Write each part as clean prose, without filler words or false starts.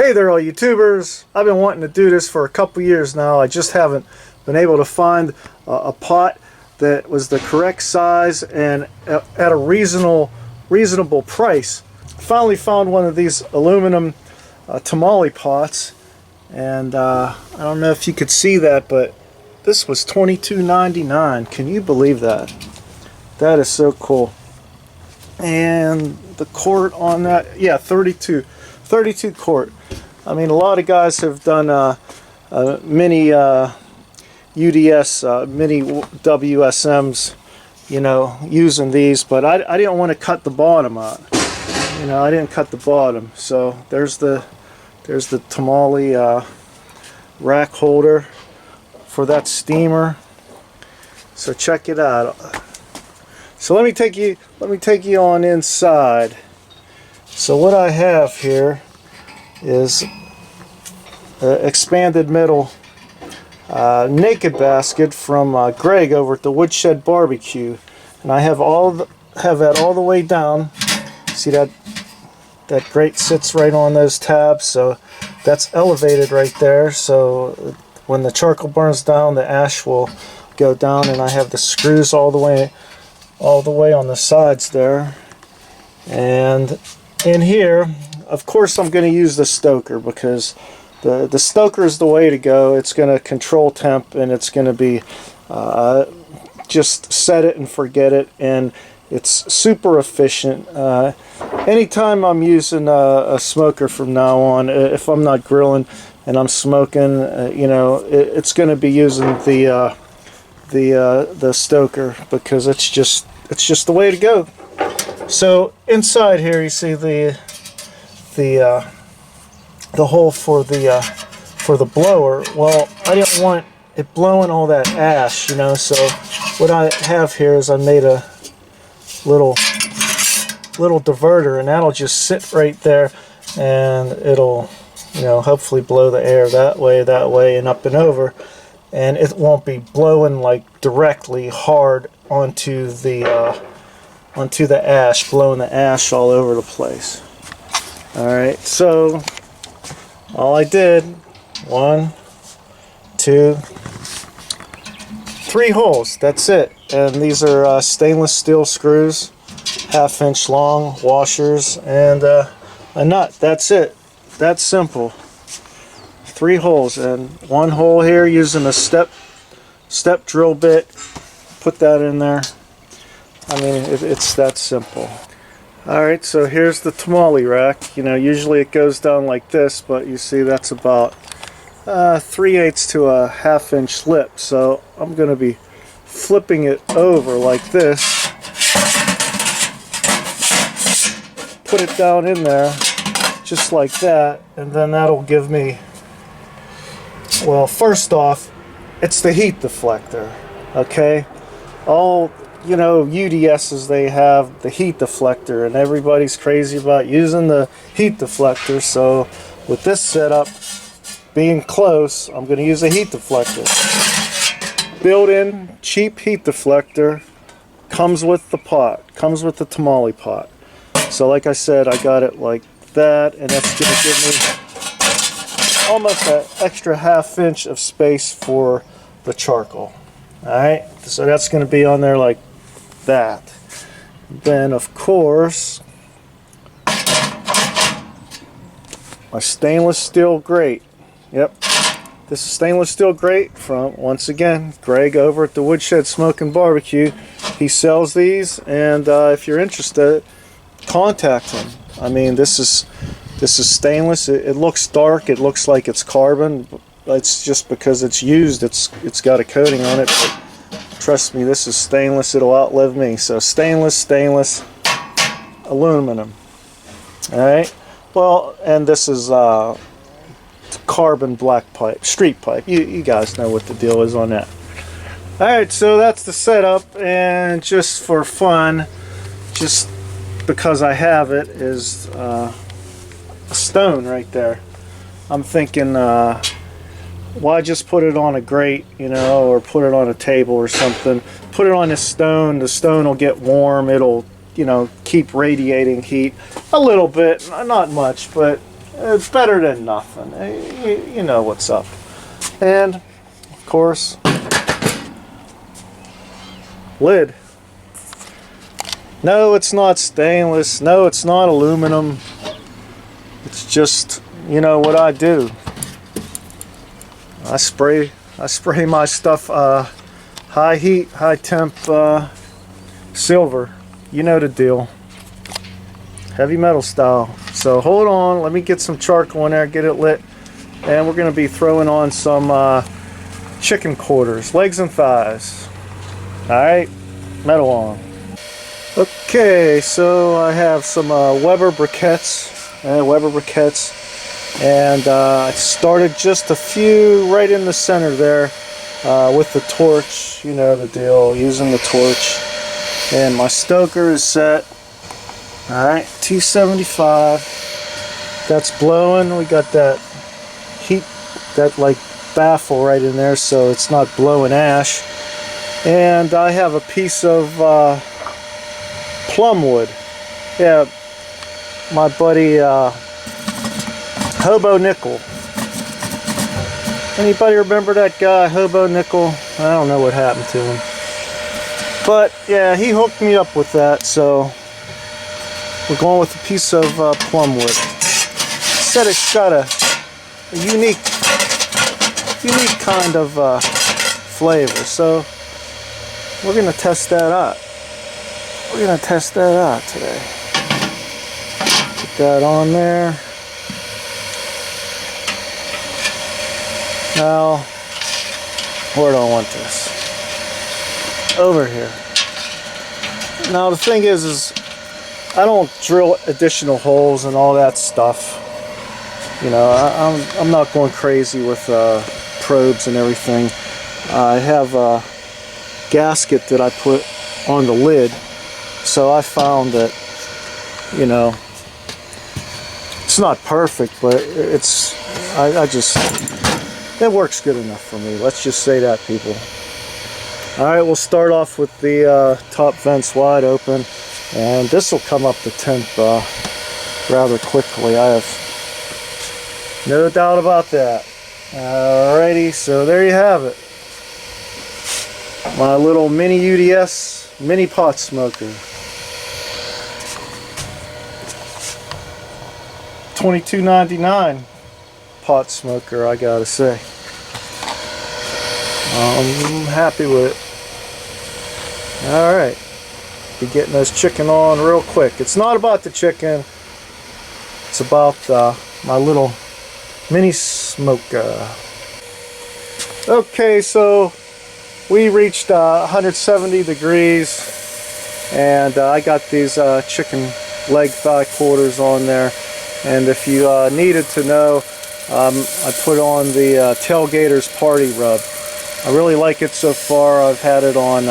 Hey there all YouTubers. I've been wanting to do this for a couple years now. I just haven't been able to find a pot that was the correct size and at a reasonable price. Finally found one of these aluminum tamale pots, and I don't know if you could see that, but this was $22.99. Can you believe that? That is so cool. And the quart on that, yeah, 32 quart. I mean, a lot of guys have done mini UDS, mini WSMs, you know, using these, but I didn't want to cut the bottom out. You know, I didn't cut the bottom. So there's the tamale rack holder for that steamer. So check it out. So let me take you on inside. So what I have here is an expanded middle naked basket from Greg over at the Woodshed BBQ, and I have that all the way down. See that grate sits right on those tabs, so that's elevated right there. So when the charcoal burns down, the ash will go down, and I have the screws all the way on the sides there. And in here, of course, I'm going to use the stoker because the stoker is the way to go. It's going to control temp, and it's going to be just set it and forget it, and it's super efficient. Anytime I'm using a smoker from now on, if I'm not grilling and I'm smoking, you know, it's going to be using the stoker because it's just the way to go. So inside here, you see the hole for the blower. Well, I didn't want it blowing all that ash, you know. So what I have here is I made a little diverter, and that'll just sit right there, and it'll, you know, hopefully blow the air that way, and up and over, and it won't be blowing like directly hard onto the ash, blowing the ash all over the place. Alright, so all I did, 1, 2, 3 holes, that's it. And these are stainless steel screws, 1/2 inch long, washers, and a nut. That's it. That's simple. 3 holes, and 1 hole here using a step drill bit. Put that in there. I mean, it's that simple. Alright, so here's the tamale rack. You know, usually it goes down like this, but you see that's about 3/8 to a 1/2 inch lip. So I'm going to be flipping it over like this. Put it down in there, just like that, and then that'll give me, well, first off, it's the heat deflector, okay? All, you know, UDSs, they have the heat deflector, and everybody's crazy about using the heat deflector. So with this setup being close, I'm going to use a heat deflector. Built-in cheap heat deflector, comes with the pot, comes with the tamale pot. So like I said, I got it like that, and that's going to give me almost an extra 1/2 inch of space for the charcoal. Alright, so that's going to be on there like that. Then of course, my stainless steel grate. Yep, this is stainless steel grate from, once again, Greg over at the Woodshed Smoke BBQ. He sells these, and if you're interested, contact him. I mean, this is stainless. It looks dark. It looks like it's carbon. It's just because it's used. It's got a coating on it. But trust me, this is stainless. It'll outlive me. So stainless, aluminum. All right. Well, and this is carbon black pipe, street pipe. You guys know what the deal is on that. All right. So that's the setup, and just for fun, just because I have it, is a stone right there. I'm thinking, why just put it on a grate, you know, or put it on a table or something? Put it on a stone. The stone will get warm. It'll, you know, keep radiating heat a little bit, not much, but it's better than nothing. You know what's up. And of course, lid. No, it's not stainless. No, it's not aluminum. It's just, you know what I do. I spray my stuff high heat, high temp silver. You know the deal. Heavy metal style. So hold on, let me get some charcoal in there, get it lit, and we're going to be throwing on some chicken quarters, legs and thighs. Alright, metal on. Okay, so I have some Weber briquettes, and I started just a few right in the center there with the torch. You know the deal, using the torch. And my stoker is set. Alright, 275. That's blowing. We got that heat, that like baffle right in there, so it's not blowing ash. And I have a piece of plum wood. Yeah, my buddy Hobo Nickel. Anybody remember that guy, Hobo Nickel? I don't know what happened to him. But yeah, he hooked me up with that, so we're going with a piece of plum wood. Said it's got a unique kind of flavor, so we're gonna test that out. We're gonna test that out today. Put that on there. Now, where do I want this? Over here. Now the thing is I don't drill additional holes and all that stuff. You know, I'm not going crazy with probes and everything. I have a gasket that I put on the lid, so I found that, you know, it's not perfect, but it's it works good enough for me. Let's just say that, people. Alright, we'll start off with the top vents wide open, and this will come up to temp rather quickly. I have no doubt about that. Alrighty, so there you have it. My little Mini UDS mini pot smoker. $22.99 pot smoker, I gotta say. I'm happy with it. Alright, be getting those chicken on real quick. It's not about the chicken, it's about my little mini smoker. Okay, so we reached 170 degrees, and I got these chicken leg thigh quarters on there. And if you needed to know, I put on the Tailgater's Party Rub. I really like it so far. I've had it on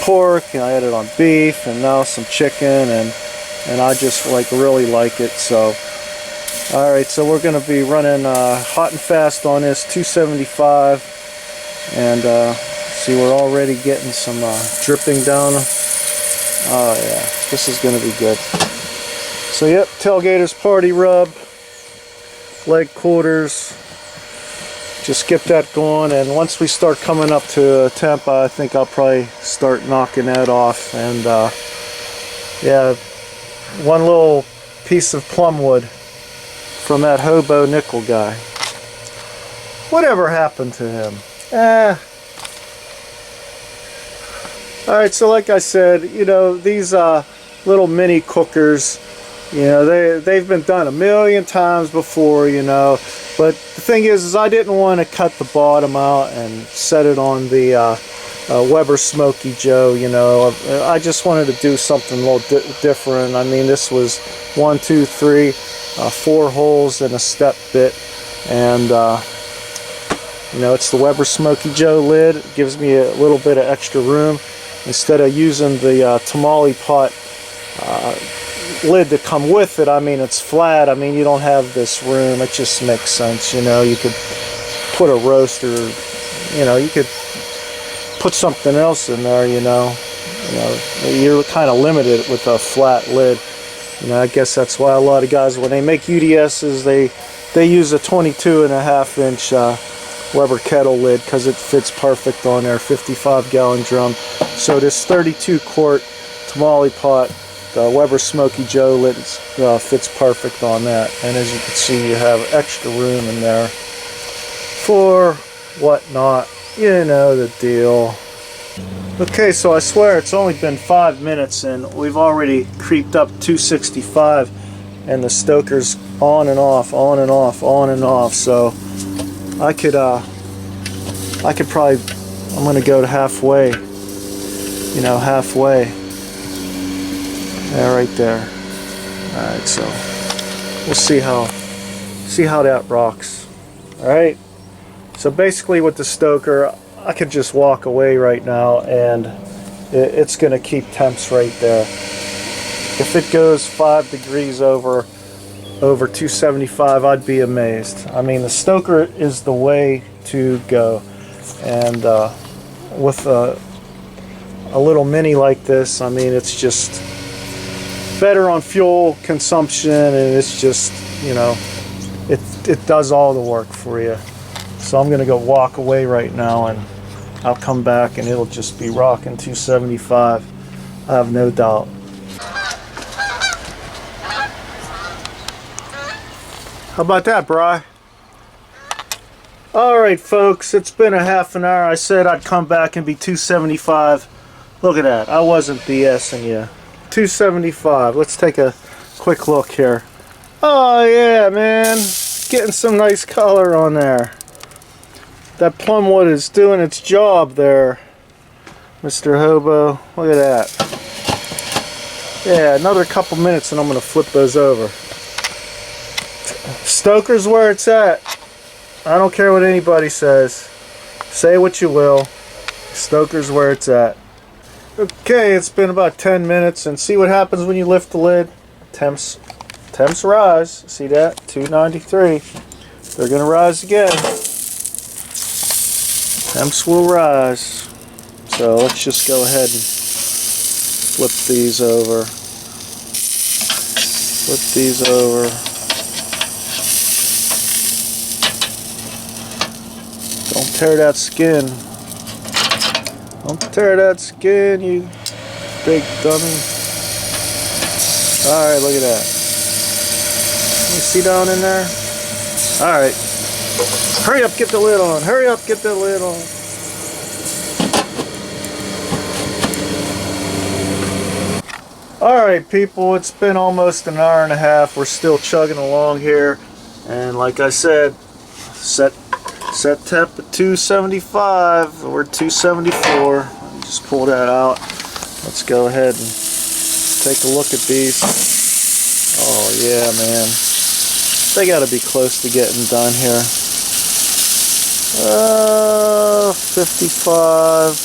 pork, and I had it on beef, and now some chicken, and I just really like it. So, all right, so we're going to be running hot and fast on this 275, and see, we're already getting some dripping down. Oh yeah, this is going to be good. So yep, Tailgater's Party Rub, leg quarters. Just get that going, and once we start coming up to temp, I think I'll probably start knocking that off. And yeah, one little piece of plum wood from that Hobo Nickel guy. Whatever happened to him? Alright, so like I said, you know, these little mini cookers, you know, they've been done a million times before, you know, but the thing is I didn't want to cut the bottom out and set it on the Weber Smokey Joe, you know. I just wanted to do something a little different. I mean, this was 1, 2, 3, 4 holes and a step bit, and you know, it's the Weber Smokey Joe lid. It gives me a little bit of extra room instead of using the tamale pot lid to come with it. I mean, it's flat. I mean, you don't have this room. It just makes sense, you know. You could put a roaster, you know, you could put something else in there, you know. You're kind of limited with a flat lid. You know, I guess that's why a lot of guys, when they make UDSs, they use a 22.5 inch Weber kettle lid because it fits perfect on their 55-gallon drum. So this 32-quart tamale pot, the Weber Smokey Joe lid, fits perfect on that. And as you can see, you have extra room in there for whatnot. You know the deal. Okay, so I swear it's only been 5 minutes and we've already creeped up 265, and the stoker's on and off, on and off, on and off. So I could probably, I'm gonna go to halfway. You know, halfway. Yeah, right there. All right, so we'll see how that rocks. All right. So basically, with the stoker, I could just walk away right now, and it's gonna keep temps right there. If it goes 5 degrees over 275, I'd be amazed. I mean, the stoker is the way to go. And with a little mini like this, I mean, it's just better on fuel consumption, and it's just, you know, it does all the work for you. So I'm gonna go walk away right now, and I'll come back and it'll just be rocking 275. I have no doubt. How about that, Bri? Alright folks, it's been a half an hour. I said I'd come back and be 275. Look at that, I wasn't BSing you. 275. Let's take a quick look here. Oh yeah, man, getting some nice color on there. That plum wood is doing its job there, Mr. Hobo. Look at that. Yeah, another couple minutes and I'm going to flip those over. Stoker's where it's at. I don't care what anybody says. Say what you will. Stoker's where it's at. Okay, it's been about 10 minutes, and see what happens when you lift the lid. Temps rise. See that? 293. They're going to rise again. Temps will rise. So let's just go ahead and flip these over. Flip these over. Don't tear that skin. Don't tear that skin, you big dummy. Alright, look at that. You see down in there? Alright. Hurry up, get the lid on. Hurry up, get the lid on. Alright people, it's been almost an hour and a half. We're still chugging along here. And like I said, set temp at 275. We're 274. Just pull that out. Let's go ahead and take a look at these. Oh yeah, man. They gotta be close to getting done here. 55,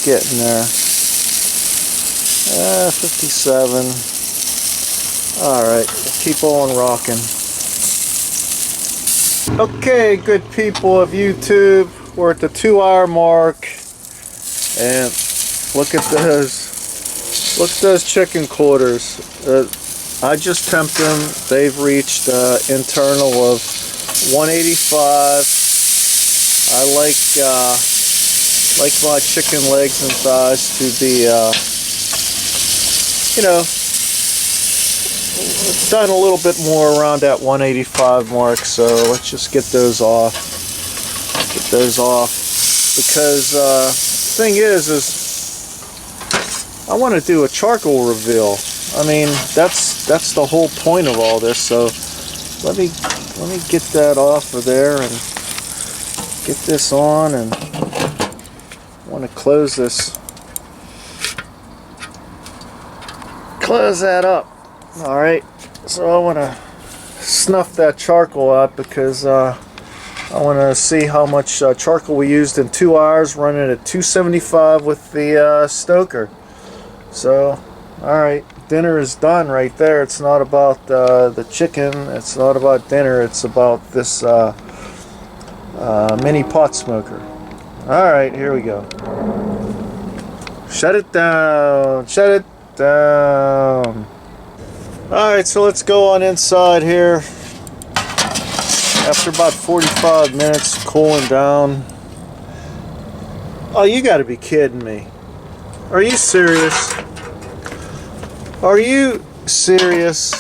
getting there. 57. Alright, keep on rocking. Okay, good people of YouTube, we're at the 2-hour mark, and look at those chicken quarters. I just temped them. They've reached internal of 185. I like my chicken legs and thighs to be, you know, done a little bit more around that 185 mark. So let's just get those off. Get those off, because the thing is I want to do a charcoal reveal. I mean, that's the whole point of all this. So let me get that off of there and get this on, and I want to close this. Close that up. All right. So I want to snuff that charcoal out, because I want to see how much charcoal we used in 2 hours, running at 275 with the stoker. So, alright, dinner is done right there. It's not about the chicken, it's not about dinner, it's about this mini pot smoker. Alright, here we go. Shut it down, shut it down. Alright, so let's go on inside here. After about 45 minutes cooling down. Oh, you gotta be kidding me. Are you serious? Are you serious?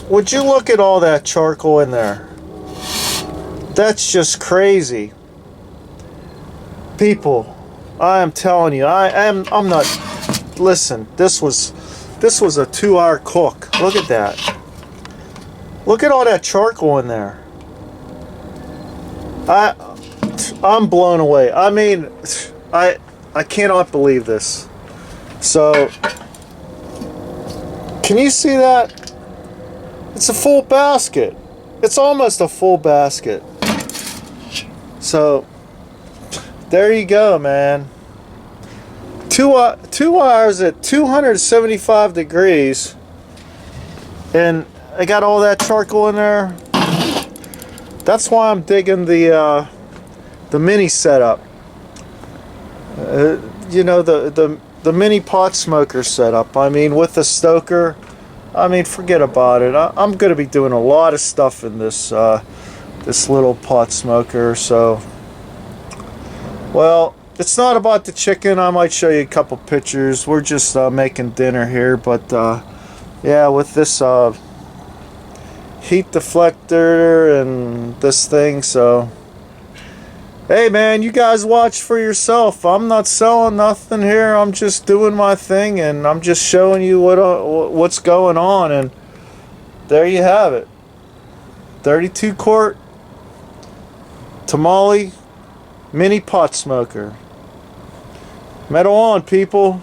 Would you look at all that charcoal in there? That's just crazy. People, I am telling you, I'm not. Listen, this was a 2-hour cook. Look at that. Look at all that charcoal in there. I'm blown away. I mean, I cannot believe this. So, can you see that? It's a full basket. It's almost a full basket. So, there you go, man. 2 hours at 275 degrees, and I got all that charcoal in there. That's why I'm digging the mini setup. You know, the mini pot smoker setup. I mean, with the Stoker, I mean, forget about it. I'm going to be doing a lot of stuff in this this little pot smoker. So, well, it's not about the chicken. I might show you a couple pictures. We're just making dinner here, but yeah, with this heat deflector and this thing. So, hey man, you guys watch for yourself. I'm not selling nothing here. I'm just doing my thing, and I'm just showing you what's going on. And there you have it. 32 quart Tamale mini pot smoker. Metal on, people.